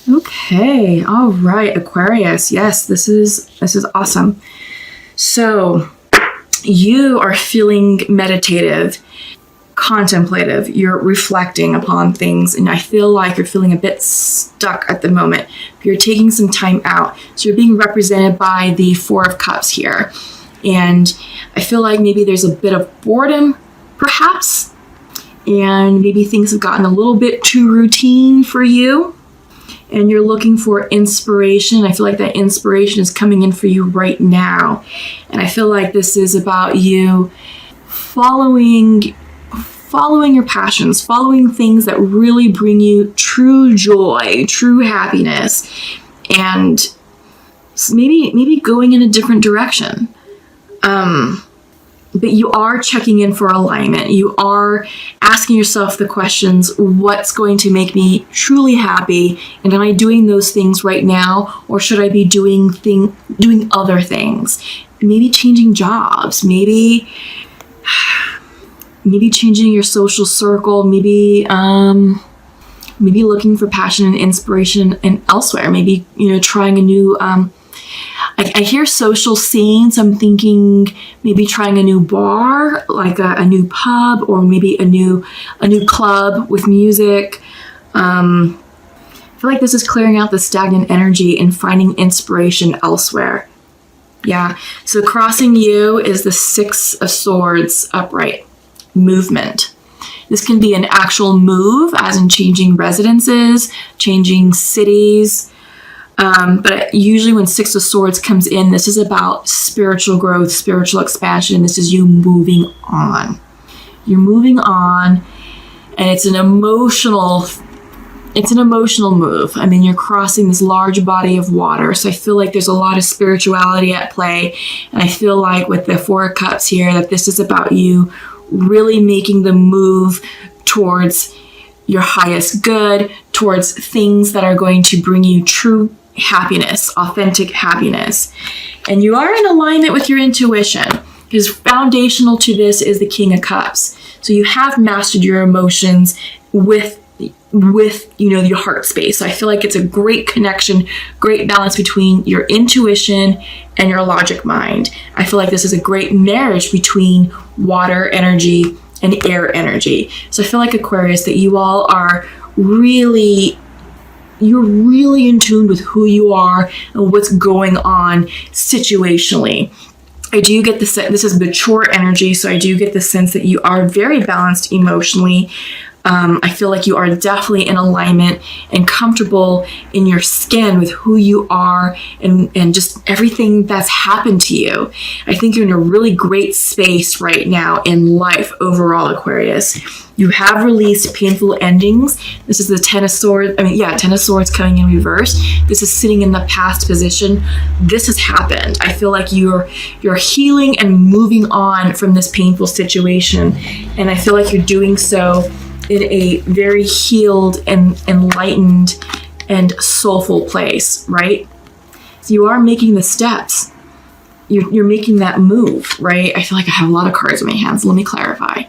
Okay. All right, Aquarius. Yes, this is awesome. So you are feeling meditative, contemplative. You're reflecting upon things, and I feel like you're feeling a bit stuck at the moment. You're taking some time out. So you're being represented by the Four of Cups here. And I feel like maybe there's a bit of boredom, perhaps, and maybe things have gotten a little bit too routine for you, and you're looking for inspiration. I feel like that inspiration is coming in for you right now, and I feel like this is about you following your passions, following things that really bring you true joy, true happiness, and maybe going in a different direction. But you are checking in for alignment. You are asking yourself the questions, what's going to make me truly happy? And am I doing those things right now? Or should I be doing other things? Maybe changing jobs, maybe changing your social circle, maybe looking for passion and inspiration and elsewhere. Maybe, trying a new, I hear social scene, so I'm thinking maybe trying a new bar, like a new pub, or maybe a new club with music. I feel like this is clearing out the stagnant energy and finding inspiration elsewhere. Yeah, so crossing you is the Six of Swords upright. Movement. This can be an actual move, as in changing residences, changing cities. But usually when Six of Swords comes in, this is about spiritual growth, spiritual expansion. This is you moving on. You're moving on, and it's an emotional move. I mean, you're crossing this large body of water. So I feel like there's a lot of spirituality at play. And I feel like with the Four of Cups here, that this is about you really making the move towards your highest good, towards things that are going to bring you true happiness, authentic happiness. And you are in alignment with your intuition, because foundational to this is the King of Cups. So you have mastered your emotions with your heart space. So I feel like it's a great connection, great balance between your intuition and your logic mind. I feel like this is a great marriage between water energy and air energy. So I feel like, Aquarius, that you all are really in tune with who you are and what's going on situationally. I do get the sense, this is mature energy, so I do get the sense that you are very balanced emotionally. I feel like you are definitely in alignment and comfortable in your skin with who you are and just everything that's happened to you. I think you're in a really great space right now in life overall, Aquarius. You have released painful endings. This is the Ten of Swords. Ten of Swords coming in reverse. This is sitting in the past position. This has happened. I feel like you're healing and moving on from this painful situation. And I feel like you're doing so in a very healed and enlightened and soulful place, right? So you are making the steps. You're making that move, right? I feel like I have a lot of cards in my hands. Let me clarify.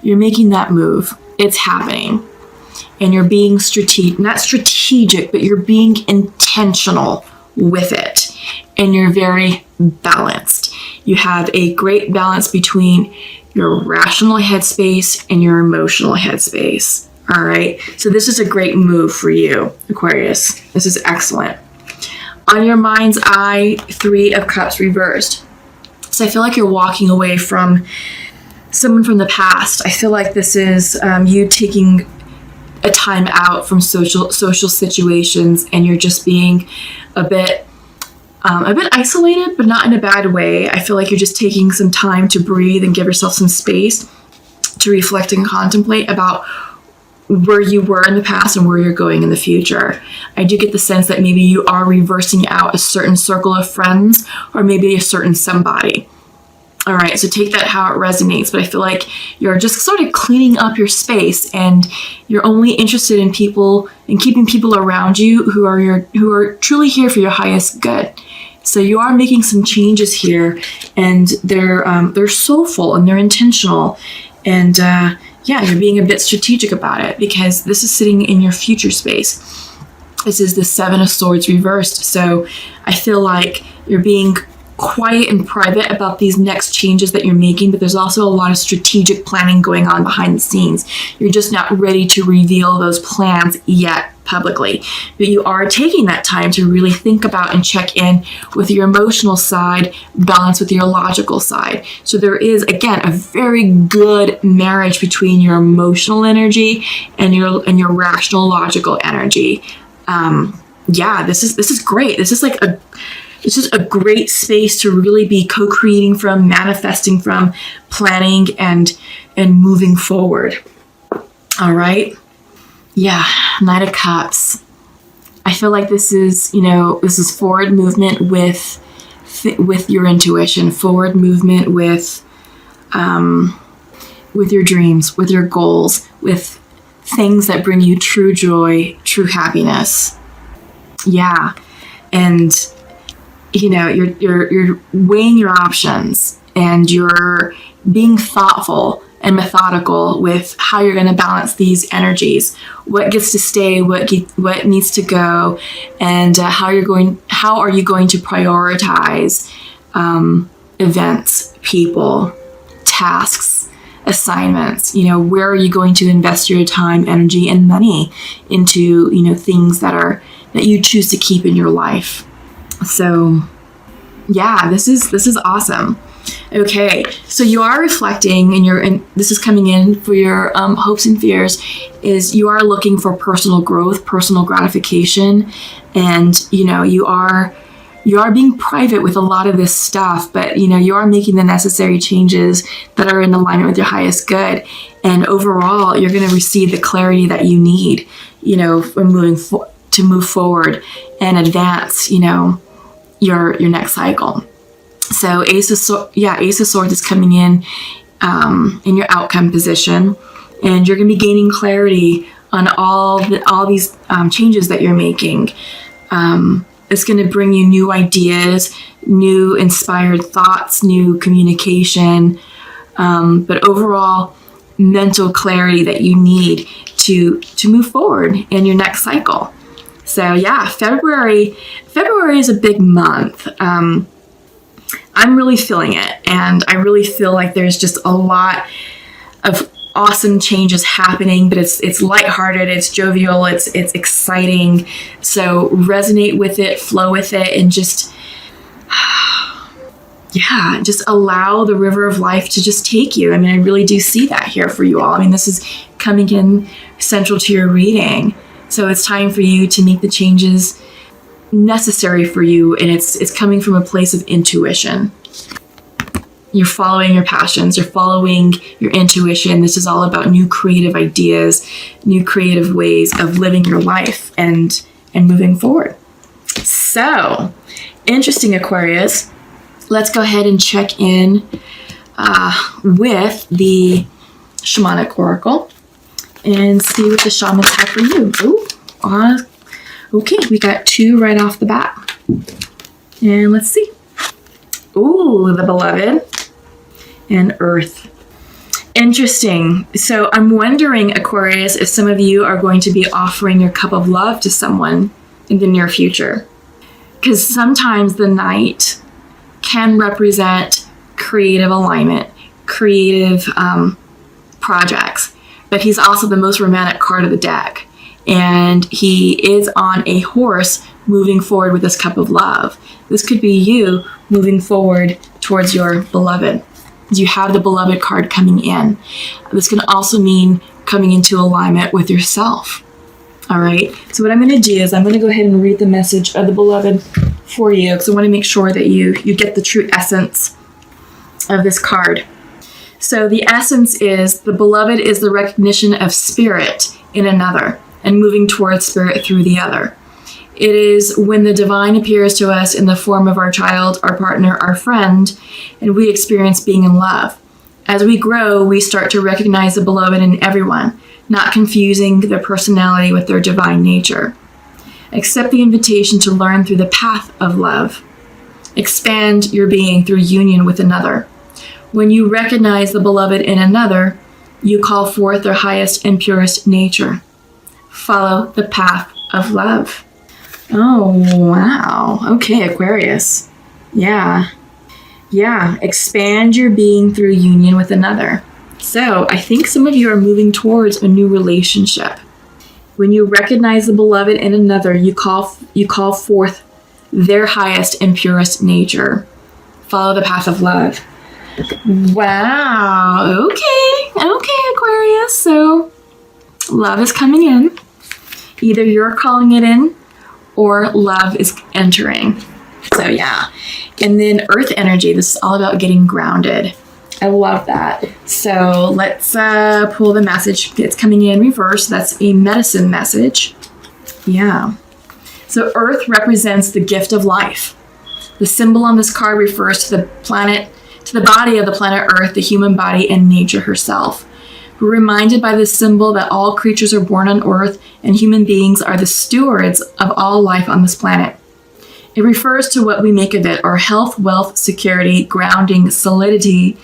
You're making that move. It's happening. And you're being not strategic, but you're being intentional with it. And you're very balanced. You have a great balance between your rational headspace and your emotional headspace. All right. So this is a great move for you, Aquarius. This is excellent. On your mind's eye, Three of Cups reversed. So I feel like you're walking away from someone from the past. I feel like this is you taking a time out from social situations, and you're just being a bit isolated, but not in a bad way. I feel like you're just taking some time to breathe and give yourself some space to reflect and contemplate about where you were in the past and where you're going in the future. I do get the sense that maybe you are reversing out a certain circle of friends, or maybe a certain somebody. All right, so take that how it resonates, but I feel like you're just sort of cleaning up your space, and you're only interested in people and keeping people around you who are truly here for your highest good. So you are making some changes here, and they're soulful and they're intentional, and you're being a bit strategic about it, because this is sitting in your future space. This is the Seven of Swords reversed. So I feel like you're being quiet and private about these next changes that you're making, but there's also a lot of strategic planning going on behind the scenes. You're just not ready to reveal those plans yet publicly, but you are taking that time to really think about and check in with your emotional side, balance with your logical side. So there is, again, a very good marriage between your emotional energy and your rational, logical energy. This is great. This is like it's just a great space to really be co-creating from, manifesting from, planning and moving forward. All right. Yeah. Knight of Cups. I feel like this is forward movement with your intuition, forward movement with your dreams, with your goals, with things that bring you true joy, true happiness. Yeah. And you're weighing your options, and you're being thoughtful and methodical with how you're going to balance these energies, what gets to stay, what needs to go, and how are you going to prioritize events, people, tasks, assignments. Where are you going to invest your time, energy, and money into things that you choose to keep in your life. So yeah, this is awesome. Okay, so you are reflecting, and this is coming in for your hopes and fears, is you are looking for personal growth, personal gratification, and you are being private with a lot of this stuff, but you are making the necessary changes that are in alignment with your highest good, and overall you're going to receive the clarity that you need, to move forward and advance, your next cycle. So Ace of Swords is coming in your outcome position, and you're going to be gaining clarity on all these changes that you're making. It's going to bring you new ideas, new inspired thoughts, new communication, but overall mental clarity that you need to move forward in your next cycle. So yeah, February is a big month. I'm really feeling it, and I really feel like there's just a lot of awesome changes happening, but it's lighthearted, it's jovial, it's exciting. So resonate with it, flow with it, and just allow the river of life to just take you. I mean, I really do see that here for you all. I mean, this is coming in central to your reading. So it's time for you to make the changes necessary for you, and it's coming from a place of intuition. You're following your passions, you're following your intuition. This is all about new creative ideas, new creative ways of living your life and moving forward. So, interesting, Aquarius. Let's go ahead and check in with the Shamanic Oracle and see what the shamans have for you. Okay, we got 2 right off the bat. And let's see. Ooh, the Beloved and Earth. Interesting. So I'm wondering, Aquarius, if some of you are going to be offering your cup of love to someone in the near future. Because sometimes the Knight can represent creative alignment, creative projects, but he's also the most romantic card of the deck. And he is on a horse moving forward with this cup of love. This could be you moving forward towards your beloved. You have the Beloved card coming in. This can also mean coming into alignment with yourself. All right. So what I'm going to do is I'm going to go ahead and read the message of the Beloved for you, because I want to make sure that you get the true essence of this card. So the essence is the Beloved is the recognition of spirit in another and moving towards spirit through the other. It is when the divine appears to us in the form of our child, our partner, our friend, and we experience being in love. As we grow, we start to recognize the Beloved in everyone, not confusing their personality with their divine nature. Accept the invitation to learn through the path of love. Expand your being through union with another. When you recognize the Beloved in another, you call forth their highest and purest nature. Follow the path of love. Oh, wow. Okay, Aquarius. Yeah. Yeah. Expand your being through union with another. So I think some of you are moving towards a new relationship. When you recognize the beloved in another, you call forth their highest and purest nature. Follow the path of love. Wow. Okay, Aquarius. So love is coming in. Either you're calling it in or love is entering. So yeah. And then earth energy. This is all about getting grounded. I love that. So let's pull the message. It's coming in reverse. That's a medicine message. Yeah. So Earth represents the gift of life. The symbol on this card refers to the planet, to the body of the planet Earth, the human body, and nature herself. We're reminded by this symbol that all creatures are born on Earth and human beings are the stewards of all life on this planet. It refers to what we make of it, our health, wealth, security, grounding, solidity,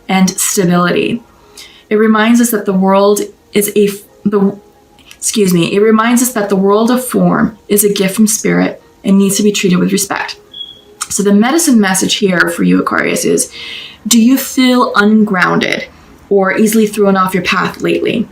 and stability. It reminds us that the world of form is a gift from spirit and needs to be treated with respect. So the medicine message here for you, Aquarius, is: do you feel ungrounded or easily thrown off your path lately?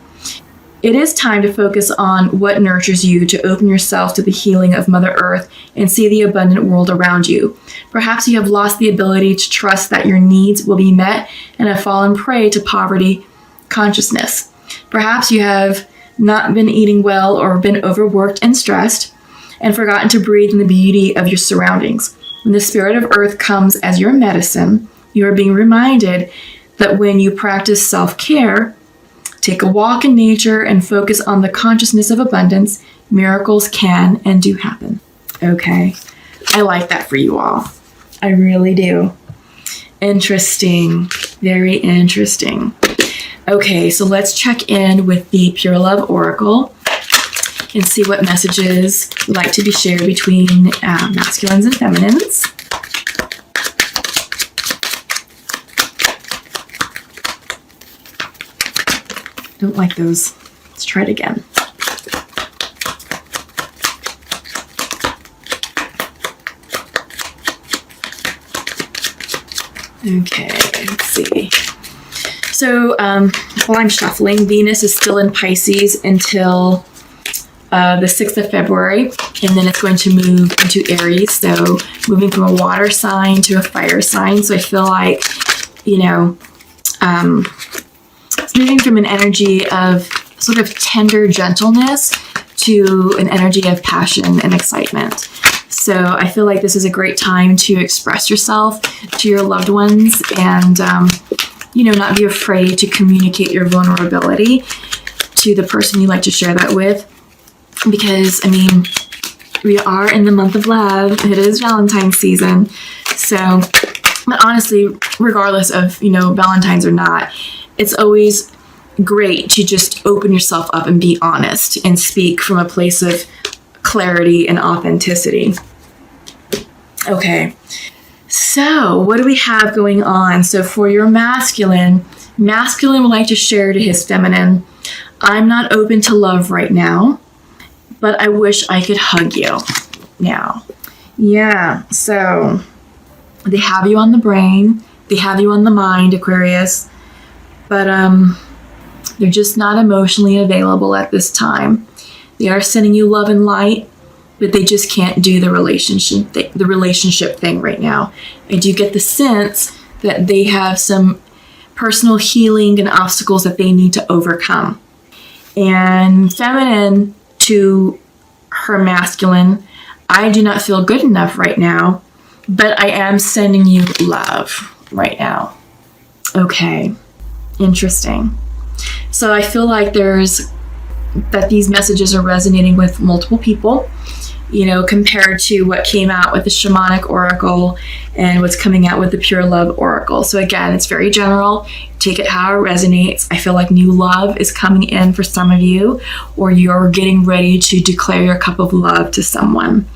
It is time to focus on what nurtures you, to open yourself to the healing of Mother Earth and see the abundant world around you. Perhaps you have lost the ability to trust that your needs will be met and have fallen prey to poverty consciousness. Perhaps you have not been eating well or been overworked and stressed and forgotten to breathe in the beauty of your surroundings. When the spirit of Earth comes as your medicine, you are being reminded that when you practice self-care, take a walk in nature, and focus on the consciousness of abundance, miracles can and do happen. Okay. I like that for you all. I really do. Interesting. Very interesting. Okay, so let's check in with the Pure Love Oracle and see what messages would like to be shared between masculines and feminines. Don't like those. Let's try it again. Okay, let's see. So while I'm shuffling, Venus is still in Pisces until the 6th of February, and then it's going to move into Aries. So moving from a water sign to a fire sign. So I feel like, it's moving from an energy of sort of tender gentleness to an energy of passion and excitement. So I feel like this is a great time to express yourself to your loved ones and, not be afraid to communicate your vulnerability to the person you like to share that with. Because, we are in the month of love. It is Valentine's season. So, but honestly, regardless of, Valentine's or not, it's always great to just open yourself up and be honest and speak from a place of clarity and authenticity. Okay, so what do we have going on? So for your masculine would like to share to his feminine: I'm not open to love right now, but I wish I could hug you now. Yeah, so they have you on the brain, they have you on the mind, Aquarius, but they're just not emotionally available at this time. They are sending you love and light, but they just can't do the relationship thing right now. I do get the sense that they have some personal healing and obstacles that they need to overcome. And feminine to her masculine, I do not feel good enough right now, but I am sending you love right now. Okay, interesting. So I feel like that these messages are resonating with multiple people, compared to what came out with the Shamanic Oracle and what's coming out with the Pure Love Oracle. So again, it's very general. Take it how it resonates. I feel like new love is coming in for some of you, or you're getting ready to declare your cup of love to someone.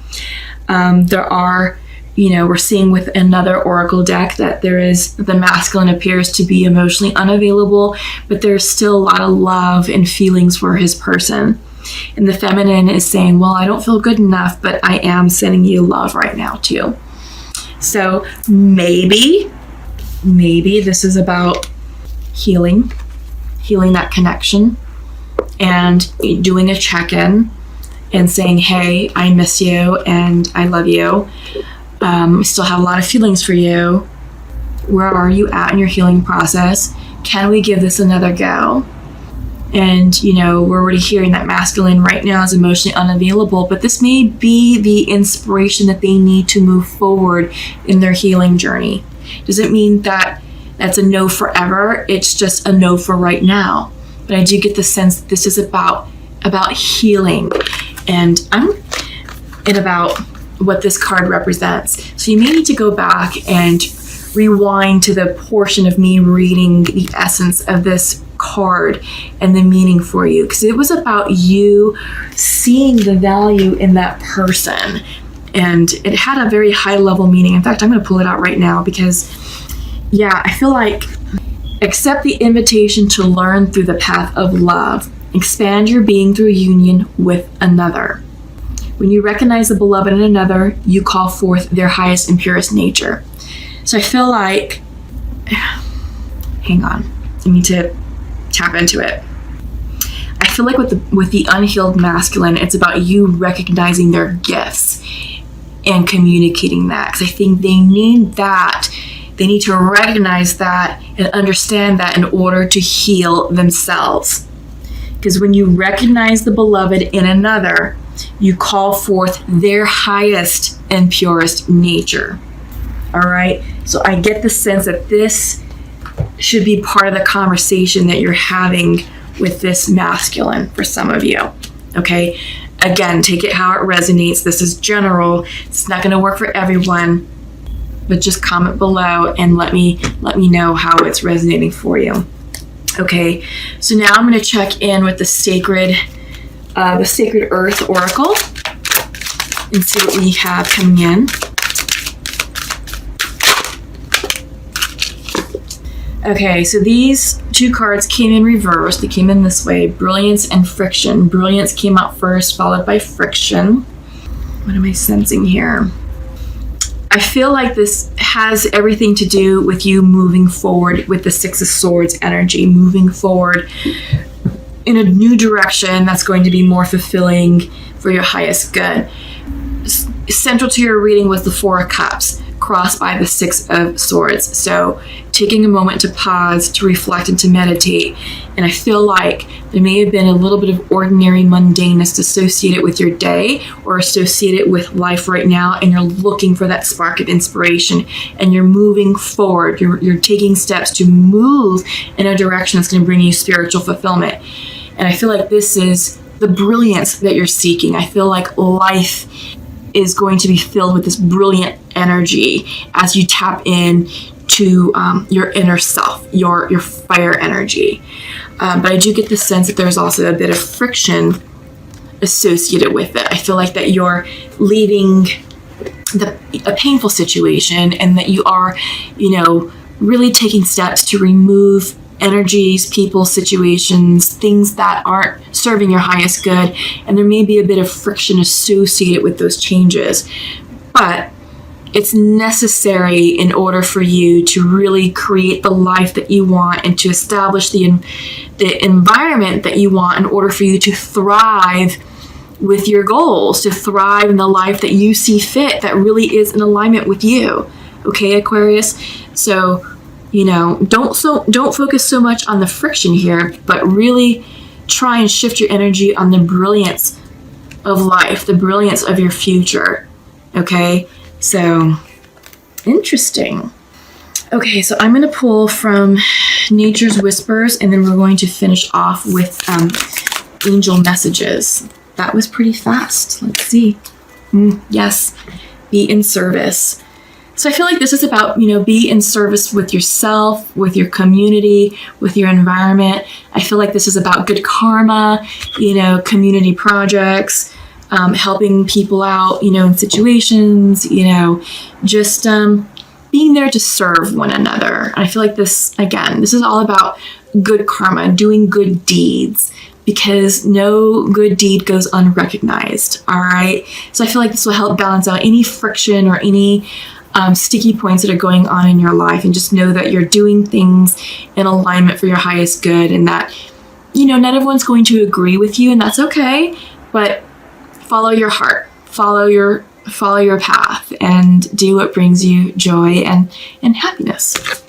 There are, we're seeing with another Oracle deck that the masculine appears to be emotionally unavailable, but there's still a lot of love and feelings for his person. And the feminine is saying, well, I don't feel good enough, but I am sending you love right now too. So maybe this is about healing that connection and doing a check-in and saying, hey, I miss you and I love you. I still have a lot of feelings for you. Where are you at in your healing process? Can we give this another go? And, we're already hearing that masculine right now is emotionally unavailable, but this may be the inspiration that they need to move forward in their healing journey. Doesn't mean that that's a no forever. It's just a no for right now. But I do get the sense that this is about healing and about what this card represents. So you may need to go back and rewind to the portion of me reading the essence of this card and the meaning for you, because it was about you seeing the value in that person, and it had a very high level meaning. In fact, I'm going to pull it out right now because I feel like accept the invitation to learn through the path of love. Expand your being through union with another. When you recognize the beloved in another, you call forth their highest and purest nature. So I feel like, hang on, I need to tap into it. I feel like with the unhealed masculine, it's about you recognizing their gifts and communicating that, because I think they need that. They need to recognize that and understand that in order to heal themselves. Because when you recognize the beloved in another, you call forth their highest and purest nature. All right. So I get the sense that this should be part of the conversation that you're having with this masculine for some of you. Okay. Again, take it how it resonates. This is general. It's not going to work for everyone, but just comment below and let me know how it's resonating for you. Okay. So now I'm going to check in with the Sacred Earth Oracle and see what we have coming in. Okay, so these two cards came in reverse. They came in this way, Brilliance and Friction. Brilliance came out first, followed by Friction. What am I sensing here? I feel like this has everything to do with you moving forward with the Six of Swords energy, moving forward in a new direction that's going to be more fulfilling for your highest good. Central to your reading was the Four of Cups, crossed by the Six of Swords. So taking a moment to pause, to reflect, and to meditate. And I feel like there may have been a little bit of ordinary mundaneness associated with your day or associated with life right now, and you're looking for that spark of inspiration, and you're moving forward. You're taking steps to move in a direction that's going to bring you spiritual fulfillment. And I feel like this is the brilliance that you're seeking. I feel like life is going to be filled with this brilliant energy as you tap in to your inner self, your fire energy. But I do get the sense that there's also a bit of friction associated with it. I feel like that you're leaving a painful situation, and that you are, really taking steps to remove energies, people, situations, things that aren't serving your highest good. And there may be a bit of friction associated with those changes. But it's necessary in order for you to really create the life that you want and to establish the environment that you want in order for you to thrive with your goals, to thrive in the life that you see fit, that really is in alignment with you. Okay, Aquarius? So, don't focus so much on the friction here, but really try and shift your energy on the brilliance of life, the brilliance of your future. Okay? So, interesting. Okay, so I'm going to pull from Nature's Whispers, and then we're going to finish off with angel messages. That was pretty fast. Let's see. Yes, be in service. So I feel like this is about, be in service with yourself, with your community, with your environment. I feel like this is about good karma, community projects, helping people out, in situations, just being there to serve one another. And I feel like this is all about good karma, doing good deeds, because no good deed goes unrecognized. All right. So I feel like this will help balance out any friction or any sticky points that are going on in your life, and just know that you're doing things in alignment for your highest good, and that, you know, not everyone's going to agree with you, and that's okay, but follow your heart, follow your path, and do what brings you joy and happiness.